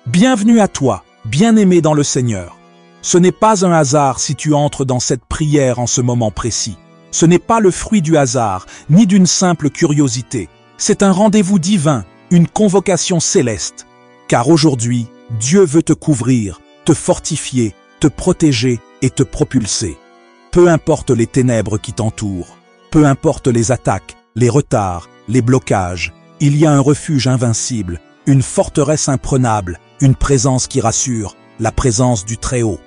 Bienvenue à toi, bien-aimé dans le Seigneur. Ce n'est pas un hasard si tu entres dans cette prière en ce moment précis. Ce n'est pas le fruit du hasard, ni d'une simple curiosité. C'est un rendez-vous divin, une convocation céleste. Car aujourd'hui, Dieu veut te couvrir, te fortifier, te protéger et te propulser. Peu importe les ténèbres qui t'entourent, peu importe les attaques, les retards, les blocages, il y a un refuge invincible, une forteresse imprenable, une présence qui rassure, la présence du Très-Haut.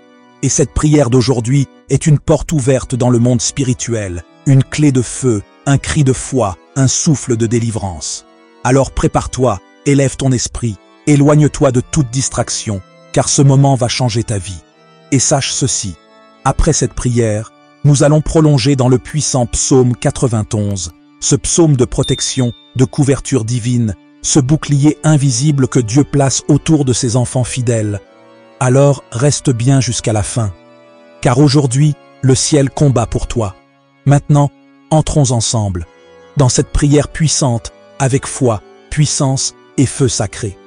Et cette prière d'aujourd'hui est une porte ouverte dans le monde spirituel, une clé de feu, un cri de foi, un souffle de délivrance. Alors prépare-toi, élève ton esprit, éloigne-toi de toute distraction, car ce moment va changer ta vie. Et sache ceci, après cette prière, nous allons prolonger dans le puissant psaume 91, ce psaume de protection, de couverture divine, ce bouclier invisible que Dieu place autour de ses enfants fidèles. Alors reste bien jusqu'à la fin, car aujourd'hui, le ciel combat pour toi. Maintenant, entrons ensemble, dans cette prière puissante, avec foi, puissance et feu sacré.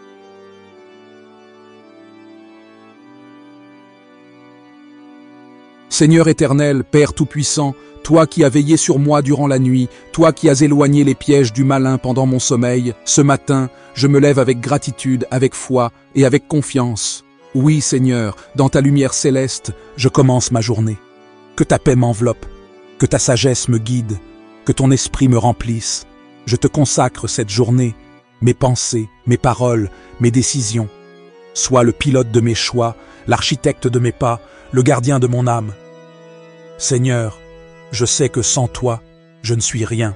Seigneur éternel, Père tout-puissant, toi qui as veillé sur moi durant la nuit, toi qui as éloigné les pièges du malin pendant mon sommeil, ce matin, je me lève avec gratitude, avec foi et avec confiance. Oui, Seigneur, dans ta lumière céleste, je commence ma journée. Que ta paix m'enveloppe, que ta sagesse me guide, que ton esprit me remplisse. Je te consacre cette journée, mes pensées, mes paroles, mes décisions. Sois le pilote de mes choix, l'architecte de mes pas, le gardien de mon âme. Seigneur, je sais que sans toi, je ne suis rien.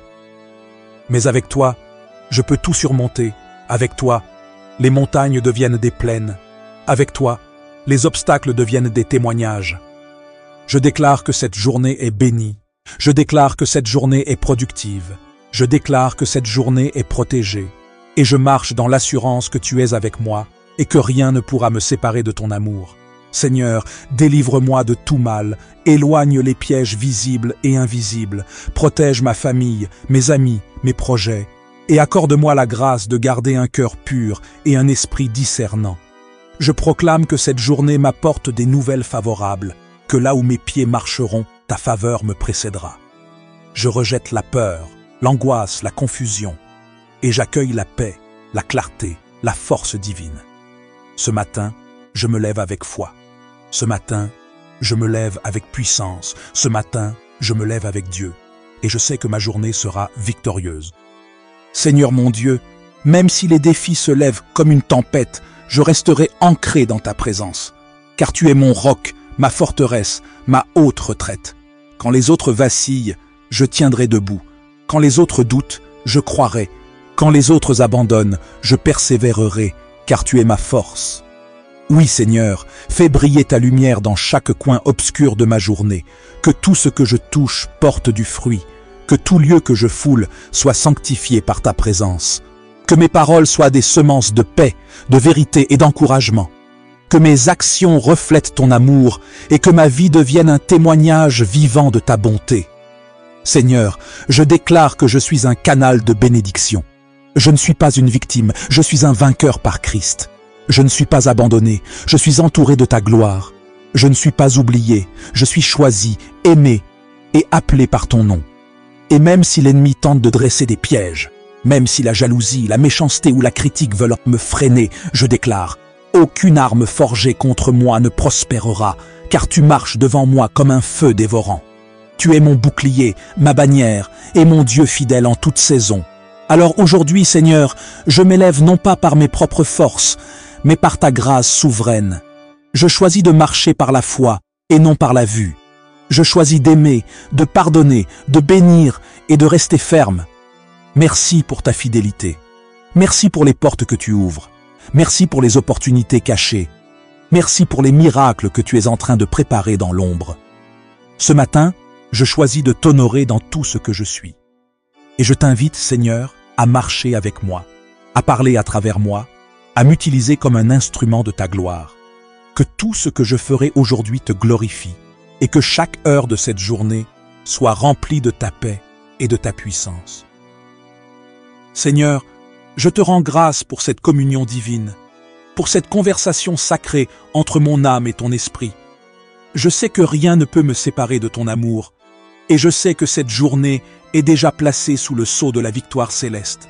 Mais avec toi, je peux tout surmonter. Avec toi, les montagnes deviennent des plaines. Avec toi, les obstacles deviennent des témoignages. Je déclare que cette journée est bénie. Je déclare que cette journée est productive. Je déclare que cette journée est protégée. Et je marche dans l'assurance que tu es avec moi et que rien ne pourra me séparer de ton amour. Seigneur, délivre-moi de tout mal, éloigne les pièges visibles et invisibles, protège ma famille, mes amis, mes projets, et accorde-moi la grâce de garder un cœur pur et un esprit discernant. Je proclame que cette journée m'apporte des nouvelles favorables, que là où mes pieds marcheront, ta faveur me précédera. Je rejette la peur, l'angoisse, la confusion, et j'accueille la paix, la clarté, la force divine. Ce matin, je me lève avec foi. Ce matin, je me lève avec puissance. Ce matin, je me lève avec Dieu. Et je sais que ma journée sera victorieuse. Seigneur mon Dieu, même si les défis se lèvent comme une tempête, je resterai ancré dans ta présence. Car tu es mon roc, ma forteresse, ma haute retraite. Quand les autres vacillent, je tiendrai debout. Quand les autres doutent, je croirai. Quand les autres abandonnent, je persévérerai, car tu es ma force. Oui, Seigneur, fais briller ta lumière dans chaque coin obscur de ma journée, que tout ce que je touche porte du fruit, que tout lieu que je foule soit sanctifié par ta présence, que mes paroles soient des semences de paix, de vérité et d'encouragement, que mes actions reflètent ton amour et que ma vie devienne un témoignage vivant de ta bonté. Seigneur, je déclare que je suis un canal de bénédiction. Je ne suis pas une victime, je suis un vainqueur par Christ. Je ne suis pas abandonné, je suis entouré de ta gloire. Je ne suis pas oublié, je suis choisi, aimé et appelé par ton nom. Et même si l'ennemi tente de dresser des pièges, même si la jalousie, la méchanceté ou la critique veulent me freiner, je déclare, aucune arme forgée contre moi ne prospérera, car tu marches devant moi comme un feu dévorant. Tu es mon bouclier, ma bannière et mon Dieu fidèle en toute saison. Alors aujourd'hui, Seigneur, je m'élève non pas par mes propres forces, mais par ta grâce souveraine. Je choisis de marcher par la foi et non par la vue. Je choisis d'aimer, de pardonner, de bénir et de rester ferme. Merci pour ta fidélité. Merci pour les portes que tu ouvres. Merci pour les opportunités cachées. Merci pour les miracles que tu es en train de préparer dans l'ombre. Ce matin, je choisis de t'honorer dans tout ce que je suis. Et je t'invite, Seigneur, à marcher avec moi, à parler à travers moi, à m'utiliser comme un instrument de ta gloire. Que tout ce que je ferai aujourd'hui te glorifie et que chaque heure de cette journée soit remplie de ta paix et de ta puissance. Seigneur, je te rends grâce pour cette communion divine. pour cette conversation sacrée entre mon âme et ton esprit. Je sais que rien ne peut me séparer de ton amour, et je sais que cette journée est déjà placée sous le sceau de la victoire céleste.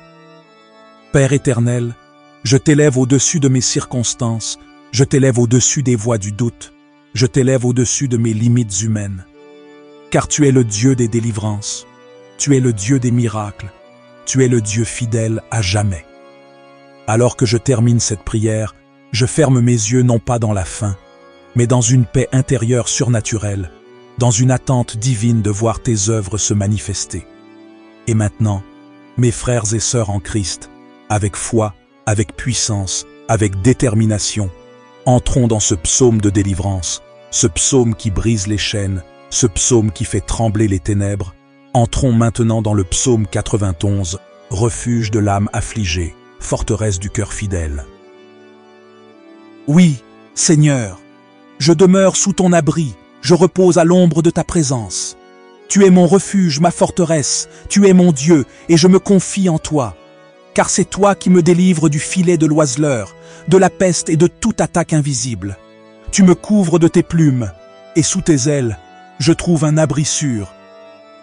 Père éternel, je t'élève au-dessus de mes circonstances, je t'élève au-dessus des voies du doute, je t'élève au-dessus de mes limites humaines. Car tu es le Dieu des délivrances, tu es le Dieu des miracles, tu es le Dieu fidèle à jamais. Alors que je termine cette prière, je ferme mes yeux non pas dans la faim, mais dans une paix intérieure surnaturelle, dans une attente divine de voir tes œuvres se manifester. Et maintenant, mes frères et sœurs en Christ, avec foi, avec puissance, avec détermination, entrons dans ce psaume de délivrance, ce psaume qui brise les chaînes, ce psaume qui fait trembler les ténèbres. Entrons maintenant dans le psaume 91, refuge de l'âme affligée, forteresse du cœur fidèle. Oui, Seigneur, je demeure sous ton abri, je repose à l'ombre de ta présence. Tu es mon refuge, ma forteresse, tu es mon Dieu, et je me confie en toi. Car c'est toi qui me délivres du filet de l'oiseleur, de la peste et de toute attaque invisible. Tu me couvres de tes plumes, et sous tes ailes, je trouve un abri sûr.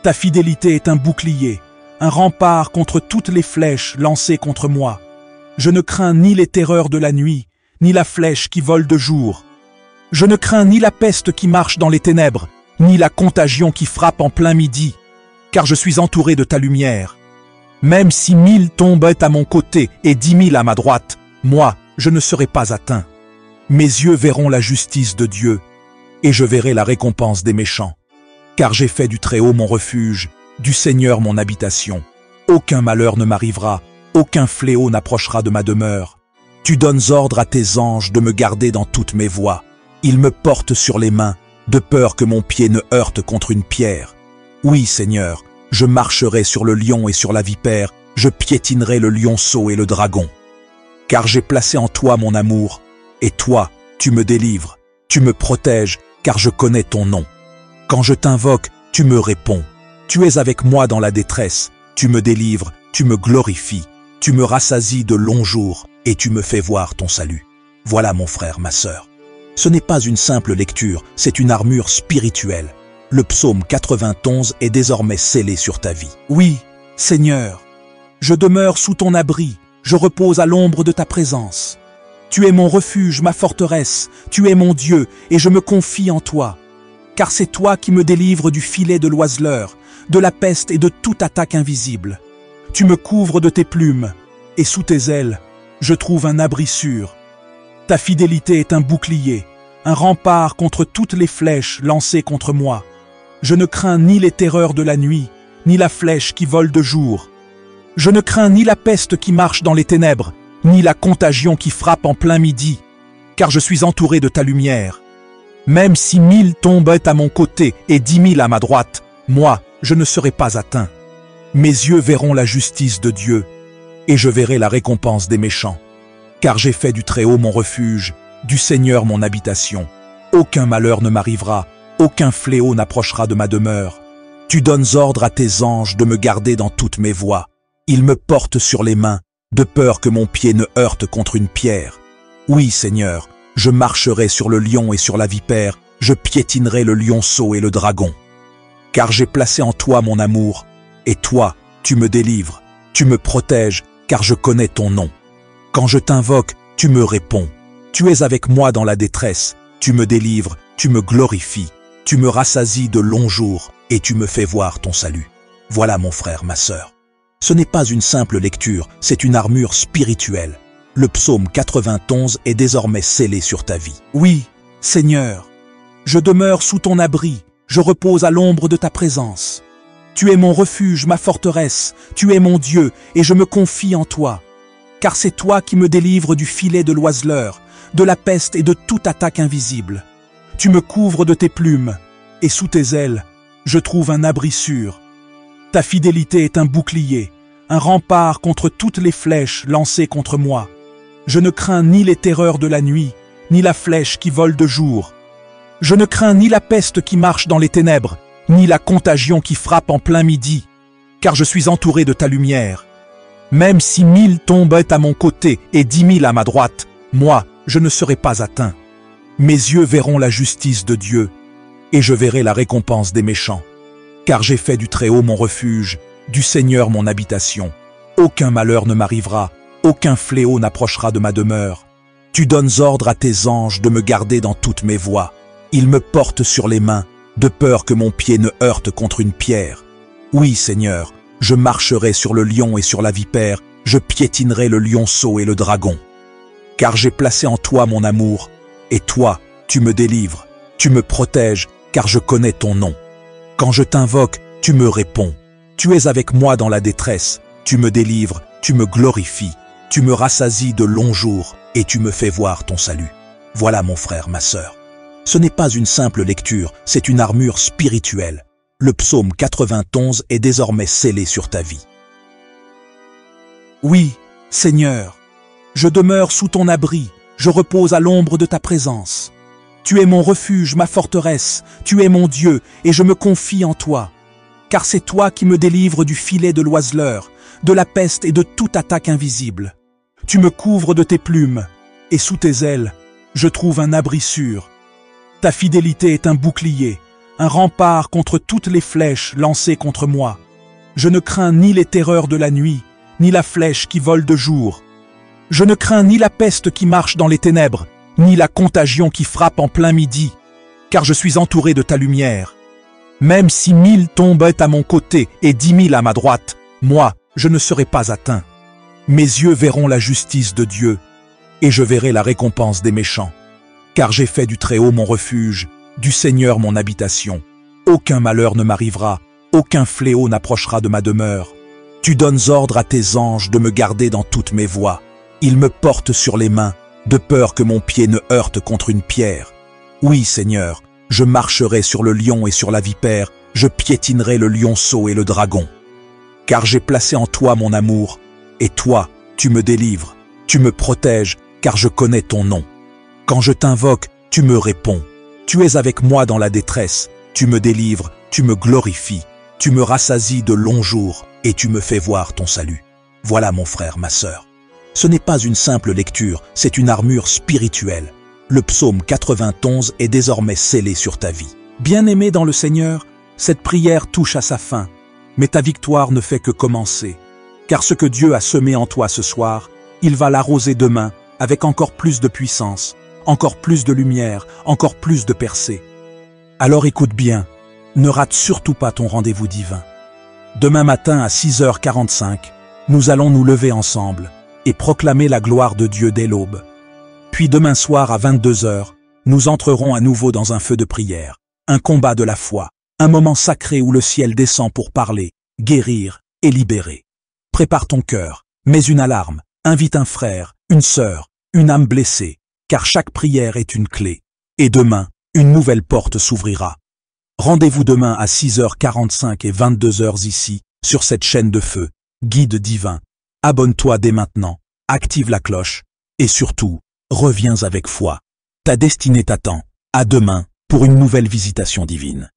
Ta fidélité est un bouclier, un rempart contre toutes les flèches lancées contre moi. Je ne crains ni les terreurs de la nuit, ni la flèche qui vole de jour. Je ne crains ni la peste qui marche dans les ténèbres, ni la contagion qui frappe en plein midi, car je suis entouré de ta lumière. Même si 1000 tombaient à mon côté et 10 000 à ma droite, moi, je ne serai pas atteint. Mes yeux verront la justice de Dieu, et je verrai la récompense des méchants. Car j'ai fait du Très-Haut mon refuge, du Seigneur mon habitation. Aucun malheur ne m'arrivera, aucun fléau n'approchera de ma demeure. Tu donnes ordre à tes anges de me garder dans toutes mes voies. Ils me portent sur les mains, de peur que mon pied ne heurte contre une pierre. Oui, Seigneur, je marcherai sur le lion et sur la vipère, je piétinerai le lionceau et le dragon. Car j'ai placé en toi mon amour, et toi, tu me délivres, tu me protèges, car je connais ton nom. Quand je t'invoque, tu me réponds. Tu es avec moi dans la détresse, tu me délivres, tu me glorifies, tu me rassasies de longs jours, et tu me fais voir ton salut. Voilà mon frère, ma sœur. Ce n'est pas une simple lecture, c'est une armure spirituelle. Le psaume 91 est désormais scellé sur ta vie. Oui, Seigneur, je demeure sous ton abri, je repose à l'ombre de ta présence. Tu es mon refuge, ma forteresse, tu es mon Dieu, et je me confie en toi. Car c'est toi qui me délivres du filet de l'oiseleur, de la peste et de toute attaque invisible. Tu me couvres de tes plumes, et sous tes ailes, je trouve un abri sûr. Ta fidélité est un bouclier, un rempart contre toutes les flèches lancées contre moi. Je ne crains ni les terreurs de la nuit, ni la flèche qui vole de jour. Je ne crains ni la peste qui marche dans les ténèbres, ni la contagion qui frappe en plein midi, car je suis entouré de ta lumière. Même si 1000 tombaient à mon côté et 10 000 à ma droite, moi, je ne serai pas atteint. Mes yeux verront la justice de Dieu, et je verrai la récompense des méchants. Car j'ai fait du Très-Haut mon refuge, du Seigneur mon habitation. Aucun malheur ne m'arrivera, aucun fléau n'approchera de ma demeure. Tu donnes ordre à tes anges de me garder dans toutes mes voies. Ils me portent sur les mains, de peur que mon pied ne heurte contre une pierre. Oui, Seigneur, je marcherai sur le lion et sur la vipère, je piétinerai le lionceau et le dragon. Car j'ai placé en toi mon amour, et toi, tu me délivres, tu me protèges, car je connais ton nom. Quand je t'invoque, tu me réponds. Tu es avec moi dans la détresse, tu me délivres, tu me glorifies, tu me rassasies de longs jours, et tu me fais voir ton salut. Voilà mon frère, ma sœur. Ce n'est pas une simple lecture, c'est une armure spirituelle. Le psaume 91 est désormais scellé sur ta vie. Oui, Seigneur, je demeure sous ton abri, je repose à l'ombre de ta présence. Tu es mon refuge, ma forteresse, tu es mon Dieu, et je me confie en toi. Car c'est toi qui me délivres du filet de l'oiseleur, de la peste et de toute attaque invisible. Tu me couvres de tes plumes, et sous tes ailes, je trouve un abri sûr. Ta fidélité est un bouclier, un rempart contre toutes les flèches lancées contre moi. Je ne crains ni les terreurs de la nuit, ni la flèche qui vole de jour. Je ne crains ni la peste qui marche dans les ténèbres, ni la contagion qui frappe en plein midi, car je suis entouré de ta lumière. Même si 1000 tombaient à mon côté et 10 000 à ma droite, moi, je ne serai pas atteint. Mes yeux verront la justice de Dieu, et je verrai la récompense des méchants. Car j'ai fait du Très-Haut mon refuge, du Seigneur mon habitation. Aucun malheur ne m'arrivera, aucun fléau n'approchera de ma demeure. Tu donnes ordre à tes anges de me garder dans toutes mes voies. Ils me portent sur les mains, de peur que mon pied ne heurte contre une pierre. Oui, Seigneur, je marcherai sur le lion et sur la vipère, je piétinerai le lionceau et le dragon. Car j'ai placé en toi mon amour, et toi, tu me délivres, tu me protèges, car je connais ton nom. Quand je t'invoque, tu me réponds. Tu es avec moi dans la détresse, tu me délivres, tu me glorifies, tu me rassasies de longs jours, et tu me fais voir ton salut. Voilà mon frère, ma sœur. Ce n'est pas une simple lecture, c'est une armure spirituelle. Le psaume 91 est désormais scellé sur ta vie. Oui, Seigneur, je demeure sous ton abri, je repose à l'ombre de ta présence. Tu es mon refuge, ma forteresse, tu es mon Dieu, et je me confie en toi. Car c'est toi qui me délivres du filet de l'oiseleur, de la peste et de toute attaque invisible. Tu me couvres de tes plumes, et sous tes ailes, je trouve un abri sûr. Ta fidélité est un bouclier, un rempart contre toutes les flèches lancées contre moi. Je ne crains ni les terreurs de la nuit, ni la flèche qui vole de jour. Je ne crains ni la peste qui marche dans les ténèbres, ni la contagion qui frappe en plein midi, car je suis entouré de ta lumière. Même si 1000 tombaient à mon côté et 10 000 à ma droite, moi, je ne serai pas atteint. Mes yeux verront la justice de Dieu, et je verrai la récompense des méchants. Car j'ai fait du Très-Haut mon refuge, du Seigneur mon habitation. Aucun malheur ne m'arrivera, aucun fléau n'approchera de ma demeure. Tu donnes ordre à tes anges de me garder dans toutes mes voies. Ils me portent sur les mains, de peur que mon pied ne heurte contre une pierre. Oui, Seigneur, je marcherai sur le lion et sur la vipère, je piétinerai le lionceau et le dragon. Car j'ai placé en toi mon amour, et toi, tu me délivres, tu me protèges, car je connais ton nom. Quand je t'invoque, tu me réponds. Tu es avec moi dans la détresse, tu me délivres, tu me glorifies, tu me rassasies de longs jours, et tu me fais voir ton salut. Voilà mon frère, ma sœur. Ce n'est pas une simple lecture, c'est une armure spirituelle. Le psaume 91 est désormais scellé sur ta vie. Bien-aimé dans le Seigneur, cette prière touche à sa fin, mais ta victoire ne fait que commencer. Car ce que Dieu a semé en toi ce soir, il va l'arroser demain avec encore plus de puissance, encore plus de lumière, encore plus de percée. Alors écoute bien, ne rate surtout pas ton rendez-vous divin. Demain matin à 6h45, nous allons nous lever ensemble et proclamer la gloire de Dieu dès l'aube. Puis demain soir à 22h, nous entrerons à nouveau dans un feu de prière, un combat de la foi, un moment sacré où le ciel descend pour parler, guérir et libérer. Prépare ton cœur, mets une alarme, invite un frère, une sœur, une âme blessée, car chaque prière est une clé. Et demain, une nouvelle porte s'ouvrira. Rendez-vous demain à 6h45 et 22h ici, sur cette chaîne de feu, Guide divin. Abonne-toi dès maintenant, active la cloche, et surtout, reviens avec foi. Ta destinée t'attend. À demain, pour une nouvelle visitation divine.